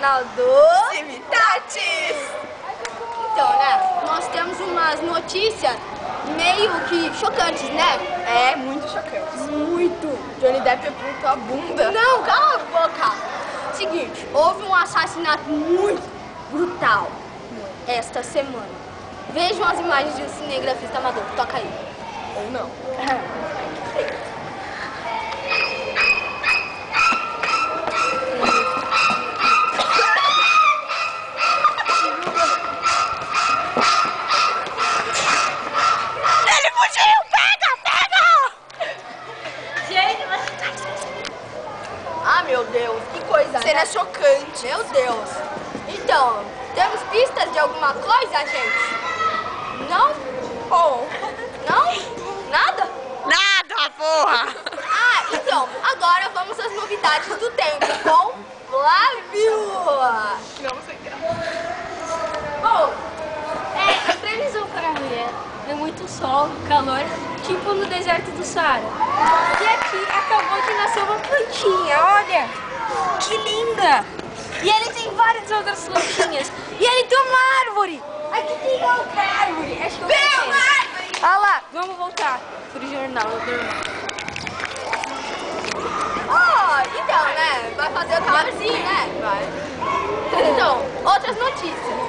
canal do Cimitatis! Então, né, nós temos umas notícias meio que chocantes, né? É, muito chocante. Muito. Johnny Depp apontou a bunda. Não, cala a boca. Seguinte, houve um assassinato muito brutal esta semana. Vejam as imagens de um cinegrafista amador. Toca aí. Ou não. Ele fugiu! Pega! Gente, ah, meu Deus, que coisa, Cena né? chocante. Meu Deus. Então, temos pistas de alguma coisa, gente? Não? Oh. Não? Nada? Nada, porra! Ah, então, agora vamos às novidades do tempo com Flávio. Não sei o que é. Bom, A previsão para amanhã é muito sol, calor, tipo no deserto do Saara. E aqui acabou de nascer uma plantinha, olha! Que linda! E ele tem várias outras plantinhas. E ele tem uma árvore! Aqui tem outra árvore! Acho que eu vou Tem uma ver. árvore! Olha lá, vamos voltar pro jornal. então, né, vai fazer o calorzinho, né? Vai. Então, outras notícias.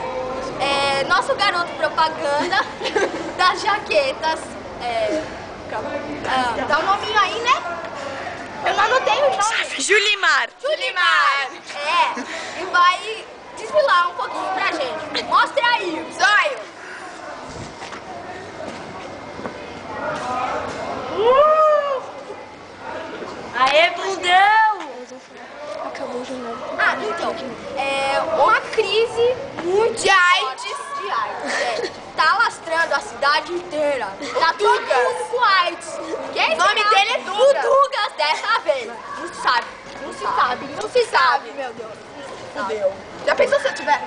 Nosso garoto propaganda das jaquetas. Dá um nominho aí, né? Eu não anotei o nome. Julimar! Julimar! E vai desfilar um pouquinho pra gente. Mostra aí o zóio. Aê, bundão! Acabou o jornal. Ah, então, uma crise mundial de AIDS. Tá lastrando a cidade inteira. Tá todo mundo com AIDS. Quem O nome será? dele é O Dugas. Dugas dessa vez. Não se sabe. Não se sabe. Não se sabe, meu Deus. Fudeu. Já pensou se eu tiver?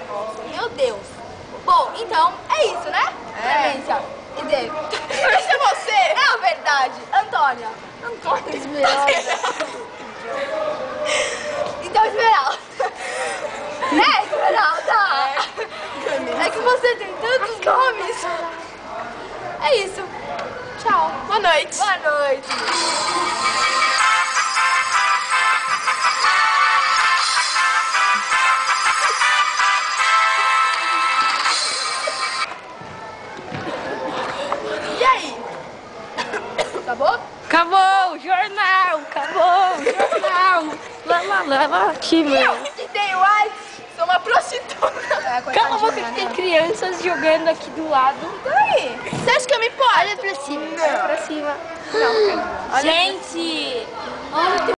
Meu Deus. Bom, então, é isso, né? É. Clemência. E dele. Esse é você! É a verdade. Antônia. Antônio Esmeralda. Então, Esmeralda. Esmeralda. É que você tem tantos nomes. É isso. Tchau. Boa noite. Boa noite. E aí? Acabou? Acabou o jornal! Acabou o jornal! Leva aqui, Eu meu. que tenho AIDS, sou uma prostituta. Cala a boca que tem crianças jogando aqui do lado. Aí, você acha que eu me importo? Olha pra cima. Olha pra cima. Não, cara. Gente! Olha